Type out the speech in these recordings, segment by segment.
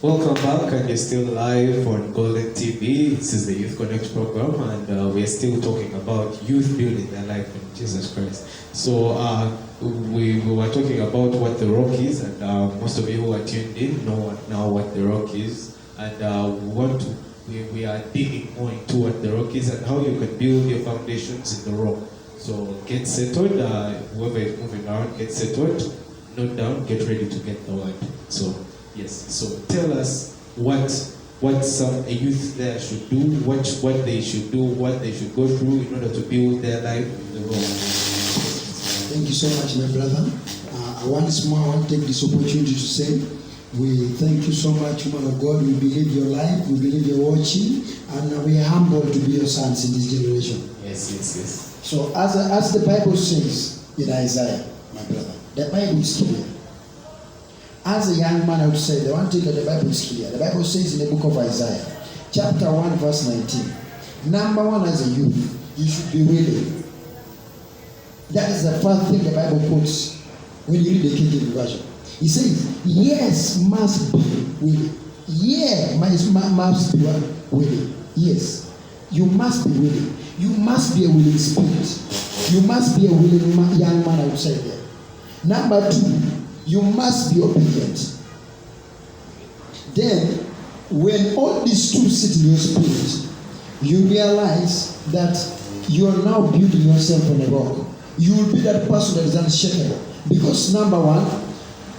Welcome back, and you're still live on Golden TV. This is the Youth Connect program, and we're still talking about youth building their life in Jesus Christ. So we were talking about what the Rock is, and most of you who are tuned in know now what the Rock is, and we are digging more into what the Rock is and how you can build your foundations in the Rock. So get settled. Whoever is moving around, get settled. Note down. Get ready to get the word. So. Yes. So tell us what a youth there should do, what they should do, what they should go through in order to build their life in the Lord. Thank you so much, my brother. Once more, I want to take this opportunity to say, we thank you so much, woman of God. We believe your life, we believe you're watching, and we are humbled to be your sons in this generation. Yes. So as the Bible says in Isaiah, my brother, the Bible is clear. As a young man, I would say, the one thing that the Bible is clear. The Bible says in the book of Isaiah, chapter 1, verse 19, number one, as a youth, you should be willing. That is the first thing the Bible puts when you read the King James Version. It says, yes, must be willing. Yeah, must be willing. Yes, you must be willing. You must be a willing spirit. You must be a willing young man, I would say there. Number two, you must be obedient. Then, when all these two sit in your spirit, you realize that you are now building yourself on a rock. You will be that person that is unshakable. Because number one,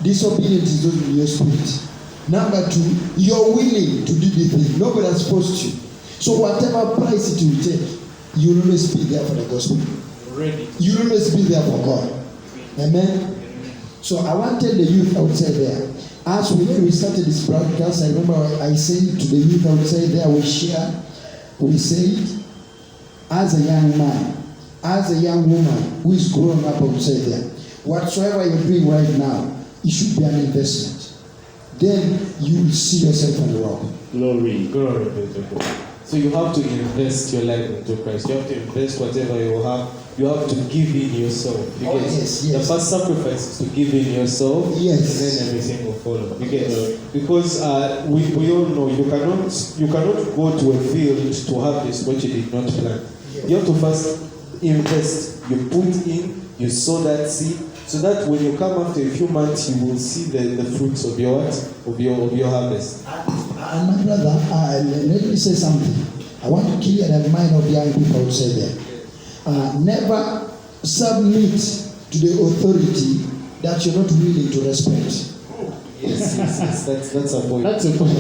disobedience is not in your spirit. Number two, you're willing to do the thing. Nobody has forced you. So whatever price it will take, you'll always be there for the gospel. Ready. You'll always be there for God. Amen. So I wanted the youth, I would say there. As we started this broadcast, I remember I said to the youth, I would say there, we said, as a young man, as a young woman who is growing up, I would say there, whatsoever you're doing right now, it should be an investment. Then you will see yourself on the rock. Glory be to God. So you have to invest your life into Christ. You have to invest whatever you have. You have to give in yourself. Yes. The first sacrifice is to give in yourself. Yes. And then everything will follow. Because we all know you cannot go to a field to harvest what you did not plant. Yes. You have to first invest. You put in, you sow that seed, so that when you come after a few months, you will see the fruits of your harvest. And my brother, let me say something. I want to clear the mind of young people to say there. Never submit to the authority that you're not willing to respect. Yes. That's a point. That's a point.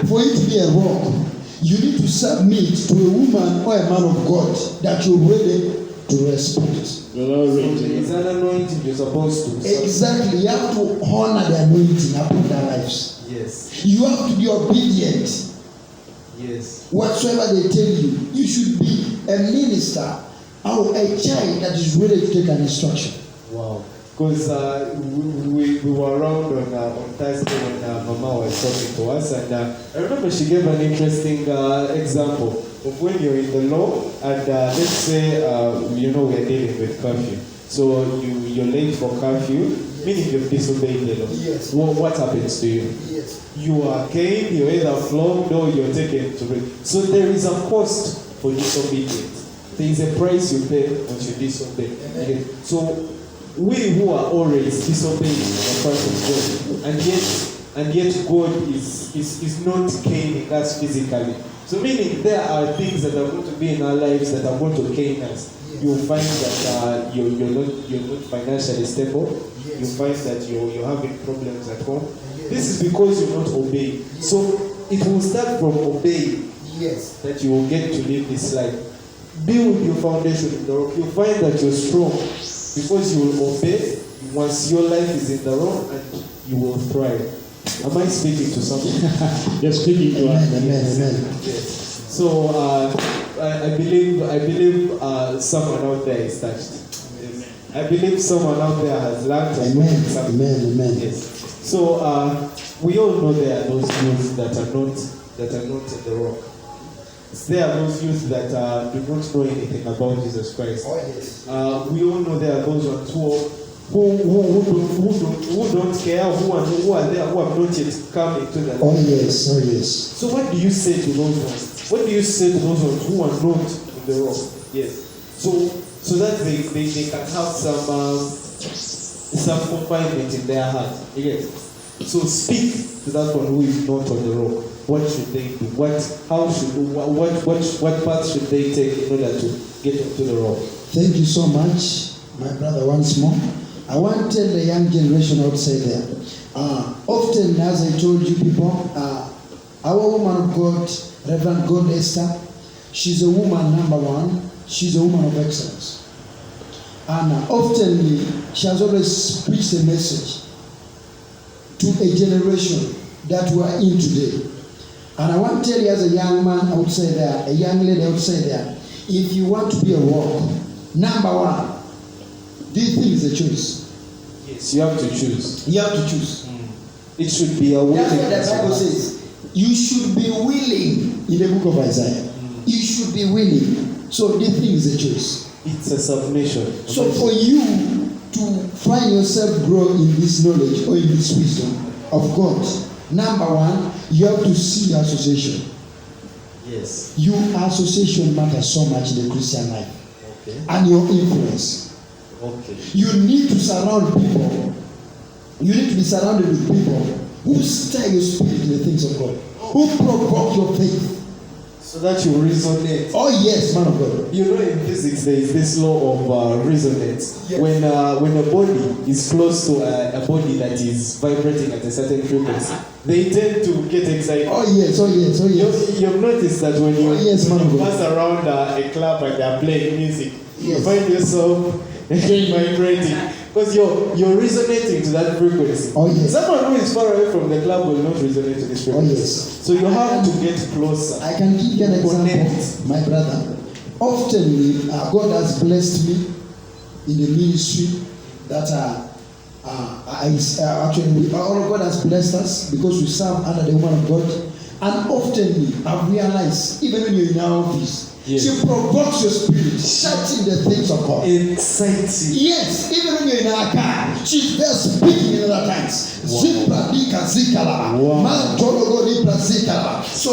For it to be a rock, you need to submit to a woman or a man of God that you're ready to respect. So there is an anointing you're supposed to. Exactly. You have to honor the anointing upon their lives. Yes. You have to be obedient. Yes. Whatsoever they tell you, you should be a minister or a child that is ready to take an instruction. Wow. Because we were around on Thursday when Mama was talking to us, and I remember she gave an interesting example of when you're in the law, and let's say we are dealing with curfew. So you're late for curfew, meaning you've disobeyed the law. Yes. What happens to you? Yes. You are caned, you're either flogged or you're taken to prison. So there is a cost for disobedience. There is a price you pay once you disobey. Okay. So we who are always disobeying the price of God, and yet God is not caning us physically. So meaning there are things that are going to be in our lives that are going to cane us. Yes. You'll find that you're not financially stable. Yes. You find that you're having problems at home. Yes. This is because you're not obeying. Yes. So it will start from obeying. Yes. That you will get to live this life. Build your foundation in the rock. You'll find that you're strong because you will obey. Once your life is in the rock, and you will thrive. Am I speaking to someone? You're speaking to us. Amen. Yes. So I believe someone out there is touched. Yes. I believe someone out there has learned something. Amen. Yes. So we all know there are those youth that are not in the rock. There are those youth that do not know anything about Jesus Christ. Oh, yes. We all know there are those on tour who don't care, who are there, who have not yet come into the Oh yes, oh yes. So what do you say to those ones? What do you say to those ones who are not in the rock? Yes. So that they can have some confinement in their heart. Yes. So speak to that one who is not on the rock. What should they do? What path should they take in order to get onto the rock? Thank you so much, my brother, once more. I want to tell the young generation outside there. Often, as I told you people, our woman of God, Reverend God Esther, she's a woman number one. She's a woman of excellence. And often, she has always preached a message to a generation that we are in today. And I want to tell you as a young man outside there, a young lady outside there, if you want to be a rock, number one, this thing is a choice. Yes, you have to choose. You have to choose. It should be a willingness. That's what the Bible says. You should be willing in the book of Isaiah. You should be willing. So this thing is a choice. It's a submission. So for you to find yourself grow in this knowledge or in this wisdom of God, number one, you have to see your association. Yes. Your association matters so much in the Christian life. Okay. And your influence. Okay. You need to surround people. You need to be surrounded with people who stir your spirit in the things of God, who provoke your faith. So that you resonate. Oh yes, man of God. You know, in physics there is this law of resonance. Yes. When a body is close to a body that is vibrating at a certain frequency, they tend to get excited. Oh yes, oh yes, oh yes. You've noticed that when you, pass around a club and they're playing music, you find yourself vibrating. Because you're resonating to that frequency. Oh yes. Someone who is far away from the club will not resonate to this frequency. Oh yes. So you have to get closer. I can give you an example, my brother. Often God has blessed me in the ministry that actually all of God has blessed us because we serve under the woman of God. And often I've realized, even when you're in our office, she provokes your spirit, shouting the things of God. Exciting. Yes, even when you're in our car, she's there speaking in other tongues. So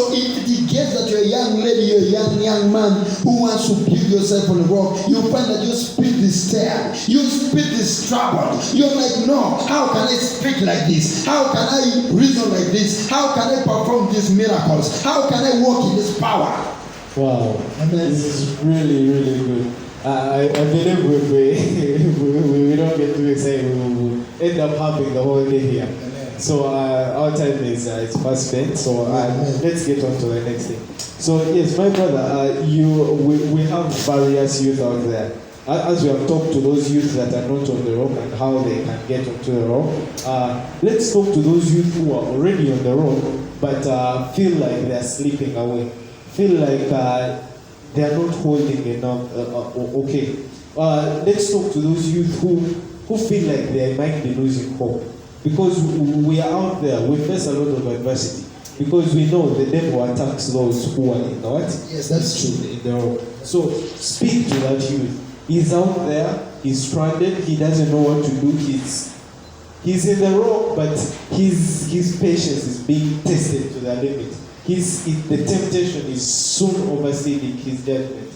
it indicates that you're a young lady, you're a young man who wants to build yourself on the rock. You find that your spirit is stirred, your spirit is troubled. You're like, no, how can I speak like this? How can I reason like this? How can I perform these miracles? How can I walk in this power? Wow. Amen. This is really, really good. I believe we don't get too excited. We will end up having the whole day here. Amen. So our time is fast spent. So let's get on to the next thing. So yes, my brother, we have various youth out there. As we have talked to those youth that are not on the rock and how they can get onto the rock, let's talk to those youth who are already on the rock but feel like they are slipping away. Feel like they are not holding enough. Okay. Let's talk to those youth who feel like they might be losing hope. Because we are out there, we face a lot of adversity. Because we know the devil attacks those who are in the what? Yes, that's true. In the rock. So speak to that youth. He's out there, he's stranded, he doesn't know what to do, he's in the rock, but his patience is being tested to the limit. The temptation is soon overseeing his judgment.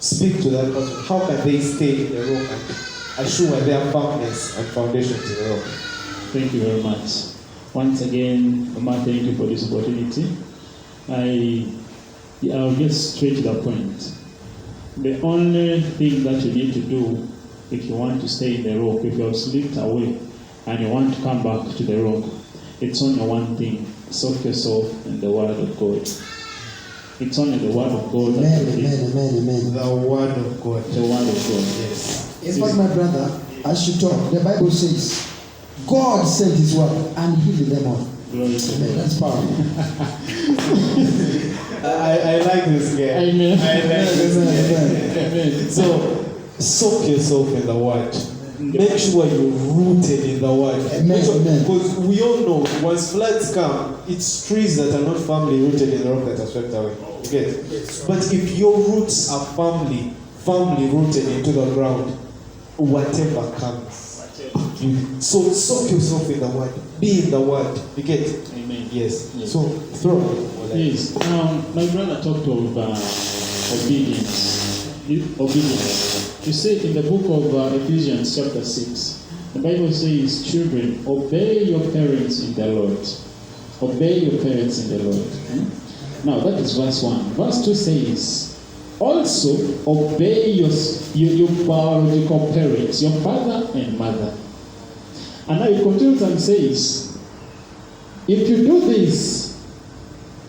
Speak to that person. How can they stay in the rock and assure their firmness and foundation to the rock? Thank you very much. Once again, Mama, thank you for this opportunity. I'll get straight to the point. The only thing that you need to do if you want to stay in the rock, if you have slipped away and you want to come back to the rock, it's only one thing. Soak yourself in the Word of God. It's only the Word of God. Amen. The Word of God. The Word of God. Yes. In fact, my brother, as you talk, the Bible says, God sent His word and healed them all. Glory to God. That's powerful. I like this guy. Amen. I like this guy. Amen. So, soak yourself in the Word. Make sure you're rooted in the Word. Because we all know once floods come, it's trees that are not firmly rooted in the rock that are swept away. Okay? But if your roots are firmly rooted into the ground, whatever comes, So soak yourself in the word. Be in the word. You get it? Amen. Yes. Yes. So throw it. Yes. My brother talked of obedience. Obedience. You see, in the book of Ephesians chapter 6, the Bible says, children, obey your parents in the Lord. Obey your parents in the Lord. Now, that is verse 1. Verse 2 says, also obey your biological parents, your father and mother. And now it continues and says, if you do this,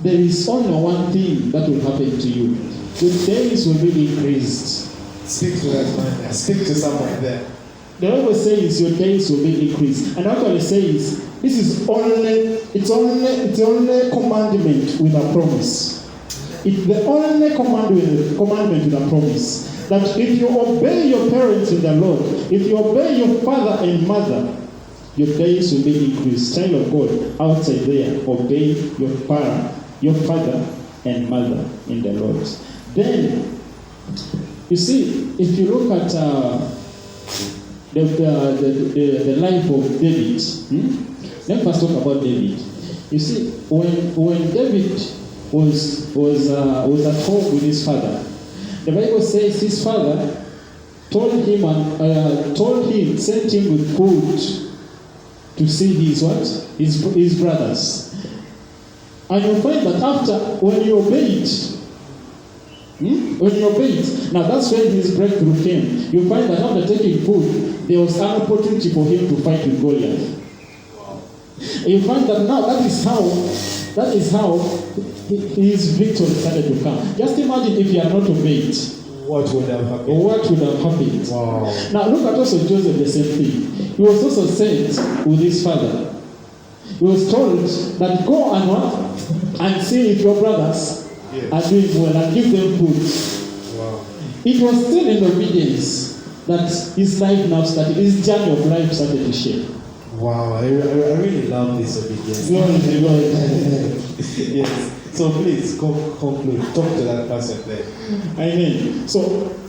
there is only one thing that will happen to you. Your days will be increased. Speak to that man there. Speak to someone there. The Bible says your days will be increased. And actually says, this is only commandment with a promise. It's the only commandment with a promise. That if you obey your parents in the Lord, if you obey your father and mother, your days will be increased. Child of God, outside there, obey your father and mother in the Lord. Then, you see, if you look at the life of David, let's first talk about David. You see, when David was at home with his father, the Bible says his father sent him with food to see his brothers. And you find that after, when you obey it, now that's when his breakthrough came. You find that after taking food, there was an opportunity for him to fight with Goliath. Wow. You find that now that is how his victory started to come. Just imagine if he had not obeyed. What would have happened? Wow. Now look at also Joseph, the same thing. He was also sent with his father. He was told that go and see if your brothers are doing well and give them food. Wow. It was still in obedience that his life now started, his journey of life started to shape. Wow, I really love this obedience. Glory to God. Yes. So please conclude. Talk to that person there. Amen. So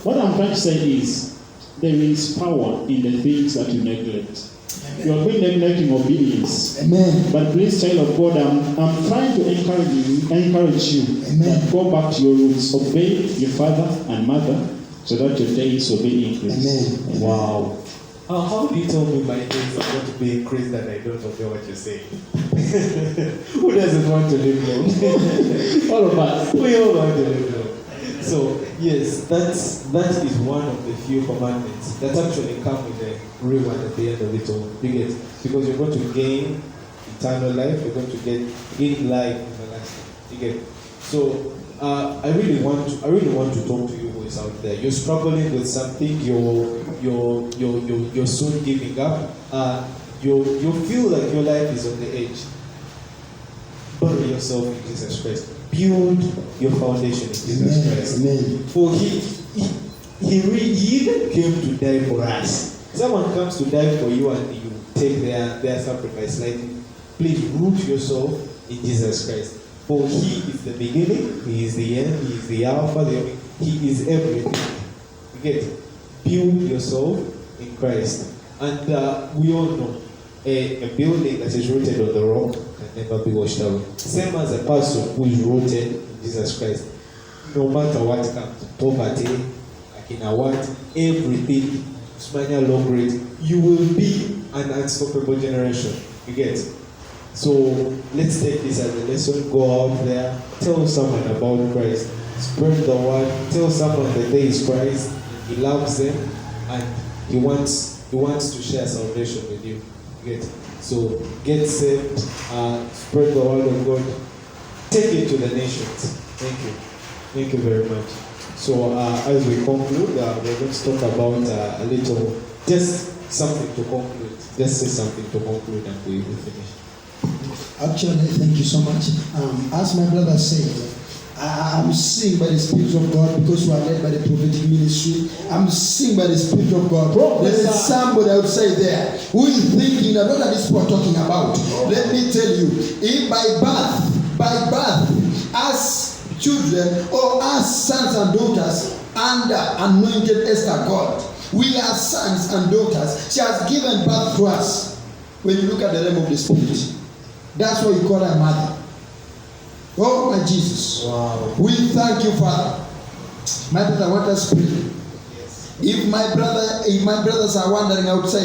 what I'm trying to say is there is power in the things that you neglect. You have been neglecting obedience. Amen. But please, child of God, I'm trying to encourage you. Amen. Go back to your roots. Obey your father and mother so that your days will be increased. Amen. Wow. How do you tell me my days are going to be increased and I don't obey what you're saying? Who doesn't want to live long? All of us. We all want to live long. So, yes, that is one of the few commandments that actually come with a reward at the end of it all. You get? Because you're going to gain eternal life, you're going to gain life everlasting. You get? So, I really want to talk to you who is out there. You're struggling with something. You're soon giving up. You feel like your life is on the edge. Bury yourself in Jesus Christ. Build your foundation in Jesus Christ. Amen. For he even came to die for us. Someone comes to die for you and you take their sacrifice lightly. Please root yourself in Jesus Christ. For he is the beginning, he is the end, he is the Alpha, the Omega, he is everything. You get it? Build yourself in Christ. And we all know a building that is rooted on the rock can never be washed away. Same as a person who is rooted in Jesus Christ. No matter what comes, poverty, everything, small low grade, you will be an unstoppable generation. You get it? So let's take this as a lesson. Go out there, tell someone about Christ, spread the word, tell someone that there is Christ, he loves them, and he wants to share salvation with you. Get it? So get saved, spread the word of God, take it to the nations. Thank you very much. So as we conclude, we're going to talk about a little, just something to conclude. Just say something to conclude and we will finish. Actually, thank you so much. As my brother said, I'm seeing by the Spirit of God, because we are led by the prophetic ministry. I'm seeing by the Spirit of God. There is somebody outside there who is thinking that what are these people talking about? Let me tell you, if by birth, as children or as sons and daughters under anointed Esther God, We are sons and daughters. She has given birth to us. When you look at the realm of the spirit, that's why you call her mother. Oh my Jesus. Wow. We thank you, Father. My brother, what us pray. Yes. If my brothers are wandering outside,